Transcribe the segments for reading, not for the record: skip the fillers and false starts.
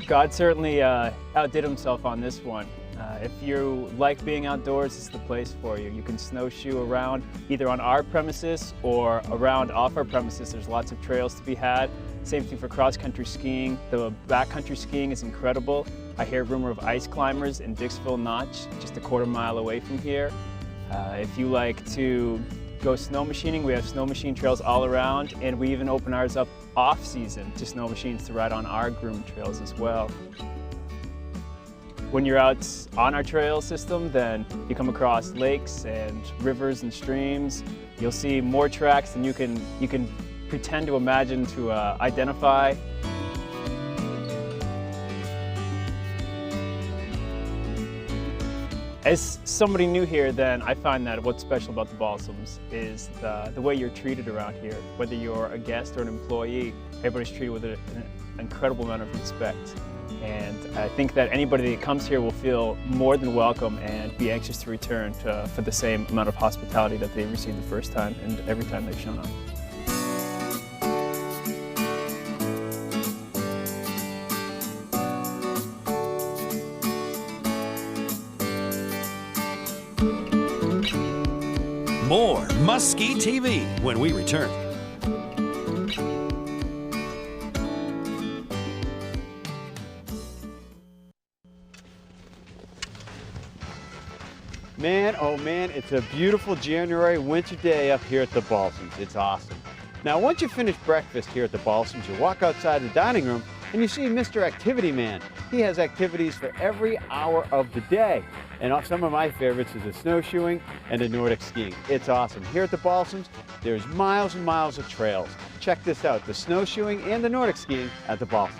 God certainly outdid himself on this one. If you like being outdoors, this is the place for you. You can snowshoe around either on our premises or around off our premises. There's lots of trails to be had. Same thing for cross-country skiing. The backcountry skiing is incredible. I hear a rumor of ice climbers in Dixville Notch, just a quarter mile away from here. If you like to go snow machining, we have snow machine trails all around, and we even open ours up off-season to snow machines to ride on our groomed trails as well. When you're out on our trail system, then you come across lakes and rivers and streams. You'll see more tracks than you can pretend to imagine to identify. As somebody new here, then I find that what's special about the Balsams is the way you're treated around here. Whether you're a guest or an employee, everybody's treated with an incredible amount of respect. And I think that anybody that comes here will feel more than welcome and be anxious to return for the same amount of hospitality that they received the first time and every time they've shown up. More MustSkiTV when we return. Man, oh man, it's a beautiful January winter day up here at the Balsams. It's awesome. Now, once you finish breakfast here at the Balsams, you walk outside the dining room and you see Mr. Activity Man. He has activities for every hour of the day. And some of my favorites is the snowshoeing and the Nordic skiing. It's awesome. Here at the Balsams, there's miles and miles of trails. Check this out, the snowshoeing and the Nordic skiing at the Balsams.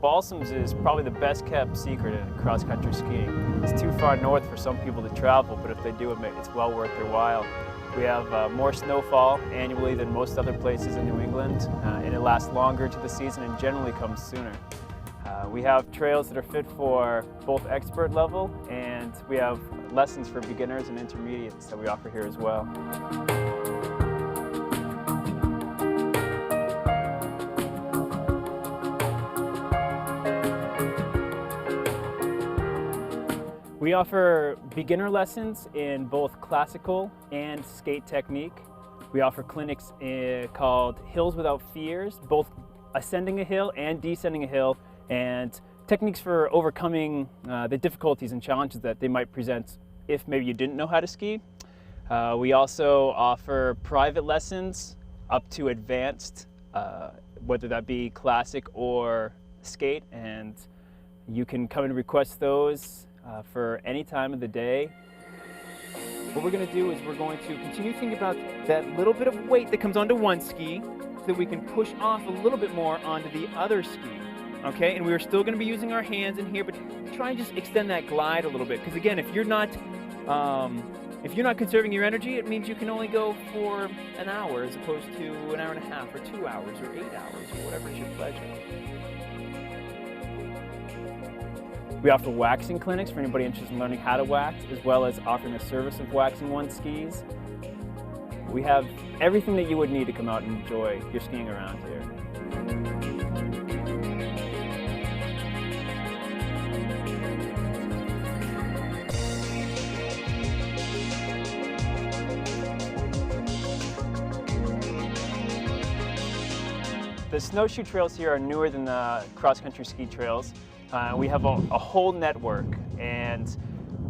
Balsams is probably the best kept secret in cross-country skiing. It's too far north for some people to travel, but if they do, it's well worth their while. We have more snowfall annually than most other places in New England, and it lasts longer to the season and generally comes sooner. We have trails that are fit for both expert level, and we have lessons for beginners and intermediates that we offer here as well. We offer beginner lessons in both classical and skate technique. We offer clinics called Hills Without Fears, both ascending a hill and descending a hill, and techniques for overcoming the difficulties and challenges that they might present if maybe you didn't know how to ski. We also offer private lessons up to advanced, whether that be classic or skate, and you can come and request those for any time of the day. What we're going to do is we're going to continue thinking about that little bit of weight that comes onto one ski so that we can push off a little bit more onto the other ski. Okay, and we're still going to be using our hands in here, but try and just extend that glide a little bit, because again, if you're not conserving your energy, it means you can only go for an hour as opposed to an hour and a half or 2 hours or 8 hours or whatever is your pleasure. We offer waxing clinics for anybody interested in learning how to wax, as well as offering a service of waxing one's skis. We have everything that you would need to come out and enjoy your skiing around here. The snowshoe trails here are newer than the cross-country ski trails. We have a whole network, and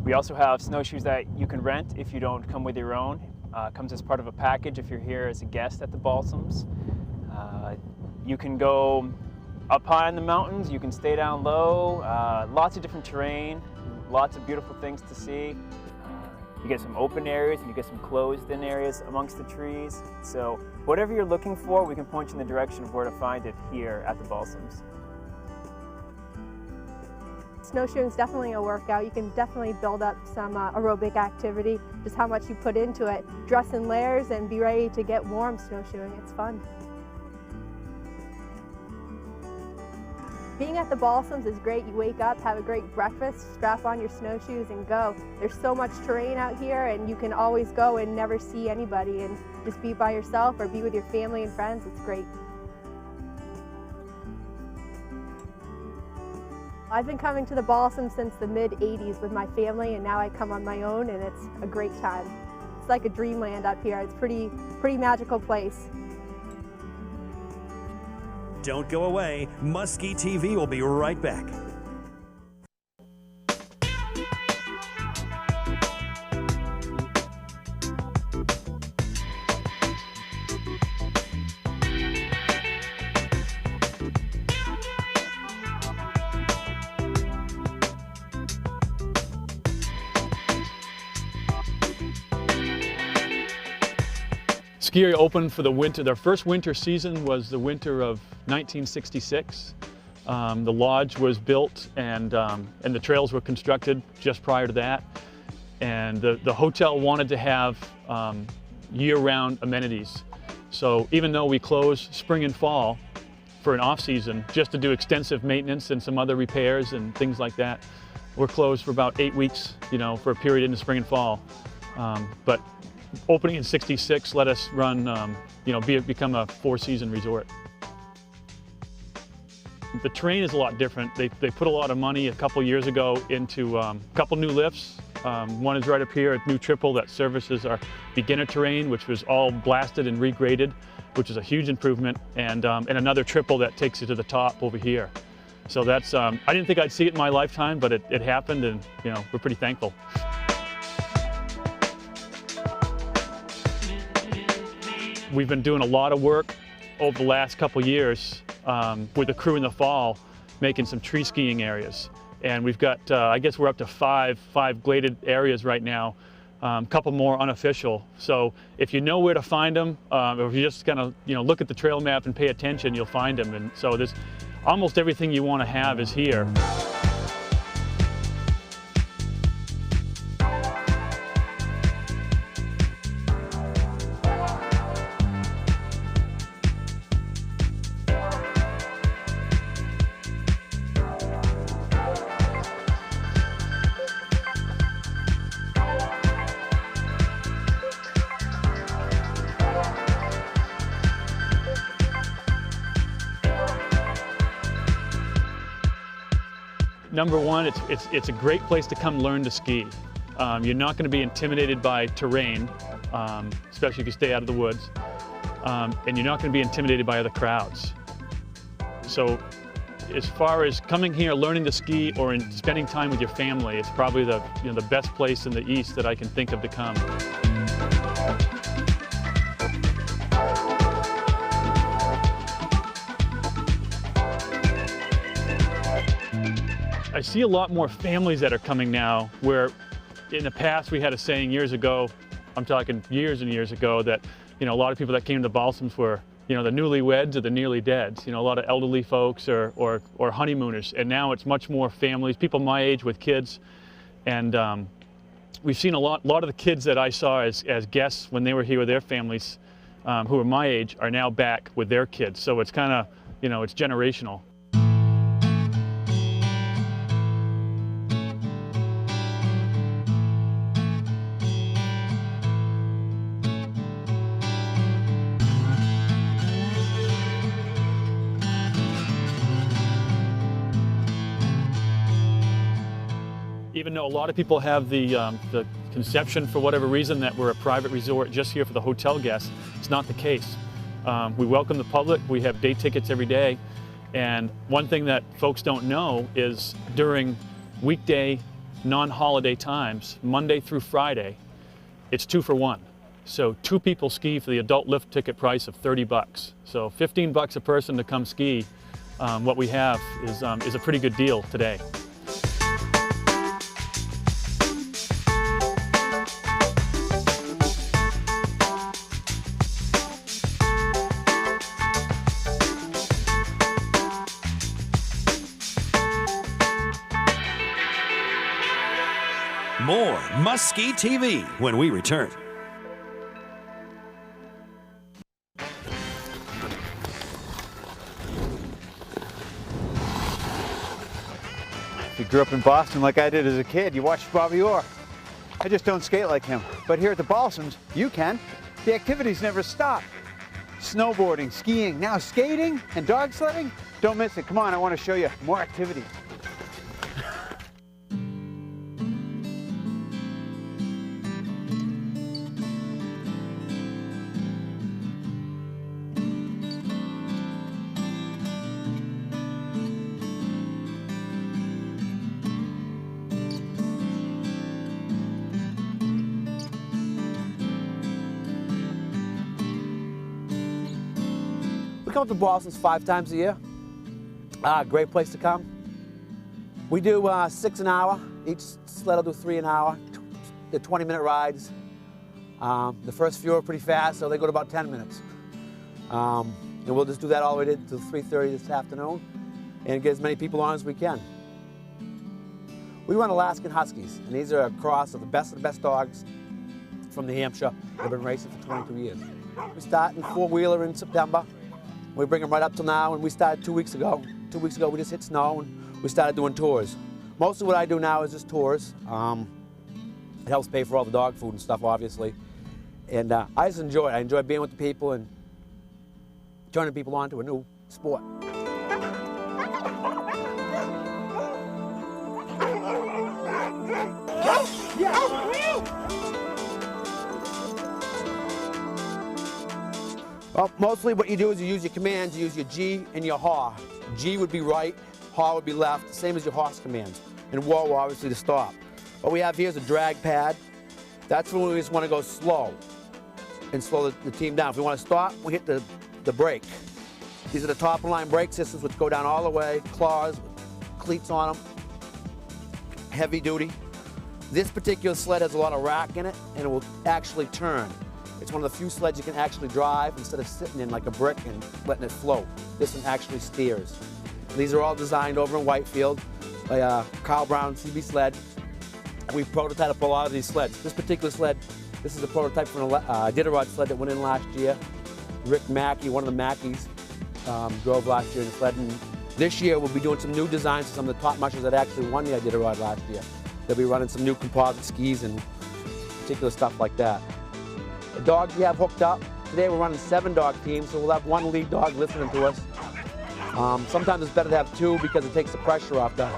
we also have snowshoes that you can rent if you don't come with your own. Comes as part of a package if you're here as a guest at the Balsams. You can go up high in the mountains, you can stay down low, lots of different terrain, lots of beautiful things to see. You get some open areas and you get some closed-in areas amongst the trees. So whatever you're looking for, we can point you in the direction of where to find it here at the Balsams. Snowshoeing is definitely a workout. You can definitely build up some aerobic activity, just how much you put into it. Dress in layers and be ready to get warm snowshoeing. It's fun. Being at the Balsams is great. You wake up, have a great breakfast, strap on your snowshoes and go. There's so much terrain out here and you can always go and never see anybody and just be by yourself or be with your family and friends. It's great. I've been coming to the Balsams since the mid-'80s with my family, and now I come on my own and it's a great time. It's like a dreamland up here. It's pretty magical place. Don't go away. MustSkiTV will be right back. Ski area opened for the winter. Their first winter season was the winter of 1966. The lodge was built and the trails were constructed just prior to that. And the hotel wanted to have year-round amenities. So even though we close spring and fall for an off-season, just to do extensive maintenance and some other repairs and things like that, we're closed for about 8 weeks, for a period in the spring and fall. But opening in '66 let us run, become a 4-season resort. The terrain is a lot different. They put a lot of money a couple years ago into a couple new lifts. One is right up here, a new triple that services our beginner terrain, which was all blasted and regraded, which is a huge improvement, and another triple that takes you to the top over here. So that's, I didn't think I'd see it in my lifetime, but it happened, and we're pretty thankful. We've been doing a lot of work over the last couple years with the crew in the fall, making some tree skiing areas. And we've got, I guess we're up to five graded areas right now, a couple more unofficial. So if you know where to find them, or if you just kind of look at the trail map and pay attention, you'll find them. And so there's almost everything you want to have is here. Number one, it's a great place to come learn to ski. You're not going to be intimidated by terrain, especially if you stay out of the woods, and you're not going to be intimidated by other crowds. So as far as coming here, learning to ski, or spending time with your family, it's probably the best place in the East that I can think of to come. I see a lot more families that are coming now, where in the past we had a saying years ago, I'm talking years and years ago, that a lot of people that came to Balsams were the newlyweds or the nearly deads, a lot of elderly folks or honeymooners. And now it's much more families, people my age with kids. And we've seen a lot of the kids that I saw as guests when they were here with their families, who are my age, are now back with their kids. So it's kind of, it's generational. Even though a lot of people have the conception, for whatever reason, that we're a private resort just here for the hotel guests, it's not the case. We welcome the public. We have day tickets every day. And one thing that folks don't know is during weekday, non-holiday times, Monday through Friday, it's 2 for 1. So 2 people ski for the adult lift ticket price of $30. So $15 a person to come ski. What we have is a pretty good deal today. More MustSkiTV when we return. If you grew up in Boston like I did as a kid, you watched Bobby Orr. I just don't skate like him. But here at the Balsams, you can. The activities never stop. Snowboarding, skiing, now skating and dog sledding. Don't miss it. Come on, I want to show you more activities. We come to Balsams 5 times a year. Great place to come. We do 6 an hour. Each sled will do 3 an hour. They're 20-minute rides. The first few are pretty fast, so they go to about 10 minutes. And we'll just do that all the way to 3:30 this afternoon and get as many people on as we can. We run Alaskan Huskies, and these are a cross of the best dogs from New Hampshire. They've been racing for 22 years. We start in 4-wheeler in September. We bring them right up till now, and we started 2 weeks ago. 2 weeks ago, we just hit snow, and we started doing tours. Most of what I do now is just tours. It helps pay for all the dog food and stuff, obviously. And I just enjoy it. I enjoy being with the people and turning people on to a new sport. Well, mostly what you do is you use your commands. You use your G and your haw. G would be right, haw would be left, same as your horse commands. And whoa, obviously, to stop. What we have here is a drag pad. That's when we just want to go slow and slow the team down. If we want to stop, we hit the brake. These are the top line brake systems which go down all the way, claws, cleats on them, heavy duty. This particular sled has a lot of rack in it, and it will actually turn. It's one of the few sleds you can actually drive instead of sitting in like a brick and letting it float. This one actually steers. These are all designed over in Whitefield by Carl Brown CB sled. We've prototyped a lot of these sleds. This particular sled, this is a prototype from a Iditarod sled that went in last year. Rick Mackey, one of the Mackeys, drove last year in the sled. And this year we'll be doing some new designs for some of the top mushers that actually won the Iditarod last year. They'll be running some new composite skis and particular stuff like that. The dogs we have hooked up, today we're running 7 dog teams, so we'll have 1 lead dog listening to us. Sometimes it's better to have 2 because it takes the pressure off the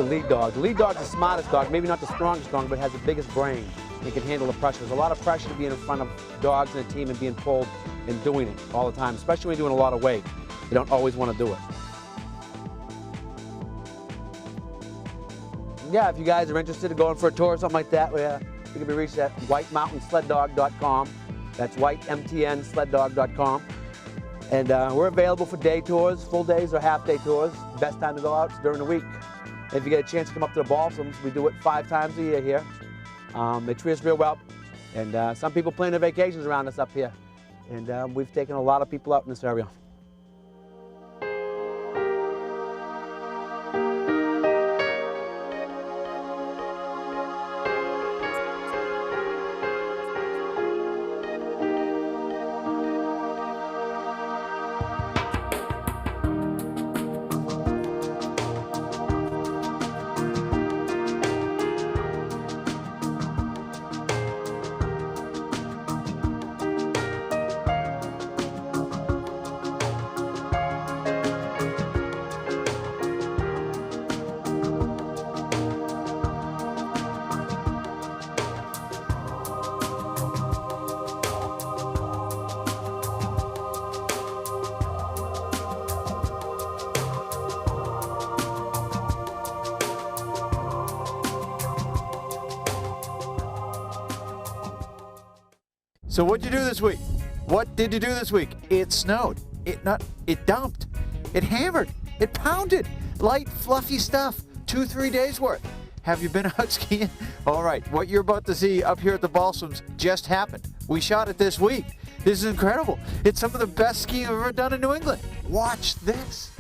lead dog. The lead dog's the smartest dog, maybe not the strongest dog, but has the biggest brain. It can handle the pressure. There's a lot of pressure to being in front of dogs in a team and being pulled and doing it all the time, especially when you're doing a lot of weight. You don't always want to do it. Yeah, if you guys are interested in going for a tour or something like that, you can be reached at whitemountainsleddog.com. That's whitemtnsleddog.com. And we're available for day tours, full days or half-day tours. The best time to go out is during the week. If you get a chance to come up to the Balsams, we do it 5 times a year here. They treat us real well. And some people plan their vacations around us up here. And we've taken a lot of people out in this area. So what'd you do this week? What did you do this week? It snowed. It dumped. It hammered. It pounded. Light, fluffy stuff. 2-3 days worth. Have you been out skiing? All right, what you're about to see up here at the Balsams just happened. We shot it this week. This is incredible. It's some of the best skiing I've ever done in New England. Watch this.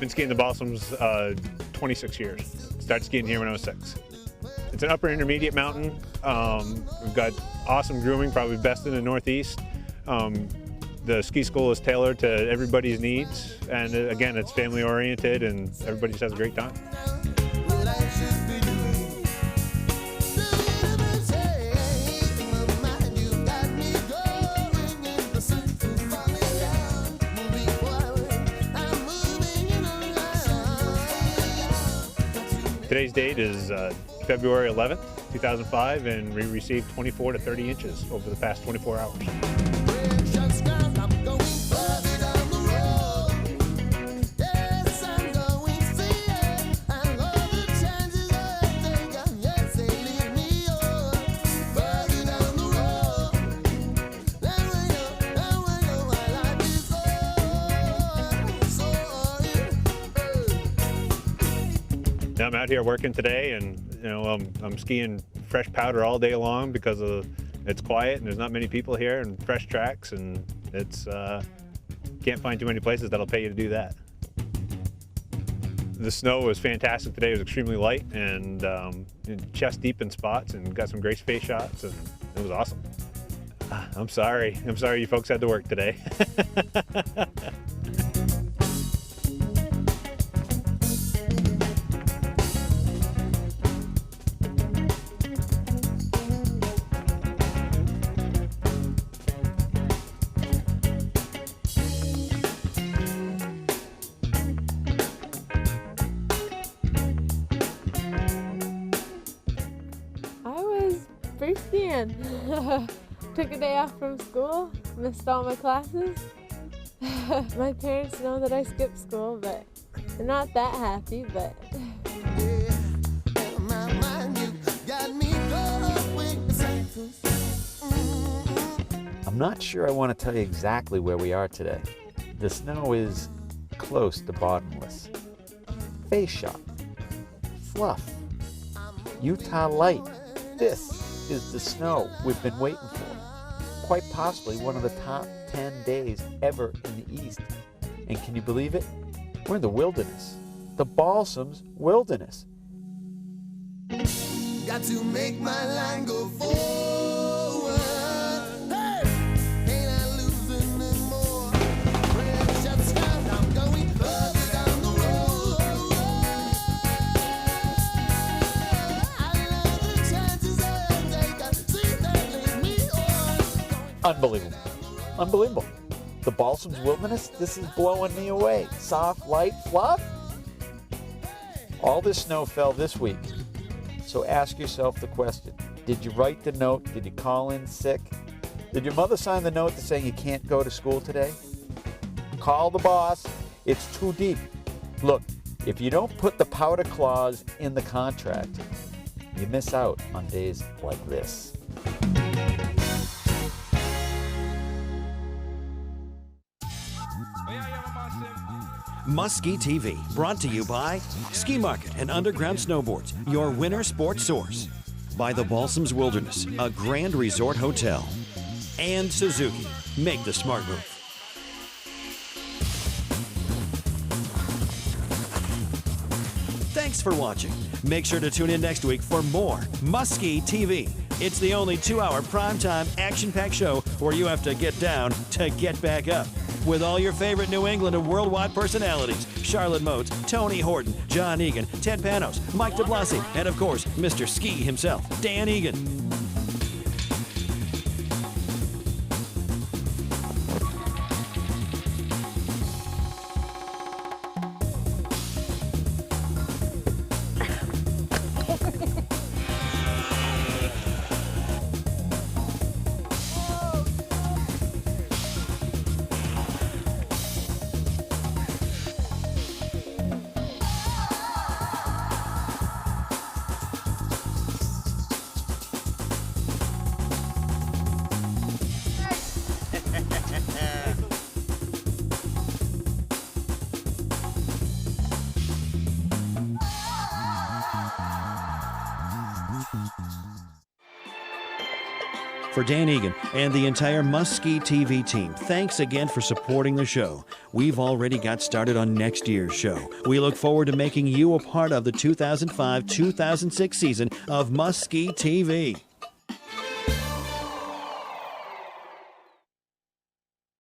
Been skiing the Balsams 26 years. Started skiing here when I was 6. It's an upper intermediate mountain. We've got awesome grooming, probably best in the Northeast. The ski school is tailored to everybody's needs, and again, it's family oriented and everybody just has a great time. Today's date is February 11th, 2005, and we received 24 to 30 inches over the past 24 hours. I'm out here working today, and I'm skiing fresh powder all day long because it's quiet and there's not many people here, and fresh tracks, and it's can't find too many places that'll pay you to do that. The snow was fantastic today. It was extremely light and chest deep in spots, and got some great face shots, and it was awesome. I'm sorry you folks had to work today. Skiing. Took a day off from school, missed all my classes. My parents know that I skipped school, but they're not that happy, but I'm not sure I want to tell you exactly where we are today. The snow is close to bottomless. Face shop, fluff, Utah light. This is the snow we've been waiting for. Quite possibly one of the top 10 days ever in the East. And can you believe it? We're in the wilderness. The Balsams wilderness. Got to make my line go forward. Hey! Ain't I losing anymore? Pressure's down, I'm going further down the road. I love the chances I take. I see that lead me on. Unbelievable. Unbelievable. The Balsams wilderness, this is blowing me away. Soft, light, fluff. All this snow fell this week. So ask yourself the question, did you write the note? Did you call in sick? Did your mother sign the note saying you can't go to school today? Call the boss. It's too deep. Look, if you don't put the powder clause in the contract, you miss out on days like this. MustSkiTV, brought to you by Ski Market and Underground Snowboards, your winter sports source. By the Balsams Wilderness, a grand resort hotel. And Suzuki, make the smart move. Thanks for watching. Make sure to tune in next week for more MustSkiTV. It's the only 2-hour primetime action-packed show where you have to get down to get back up. With all your favorite New England and worldwide personalities, Charlotte Motes, Tony Horton, John Egan, Ted Panos, Mike DeBlasi, and of course, Mr. Ski himself, Dan Egan. For Dan Egan and the entire MustSkiTV team, thanks again for supporting the show. We've already got started on next year's show. We look forward to making you a part of the 2005-2006 season of MustSkiTV.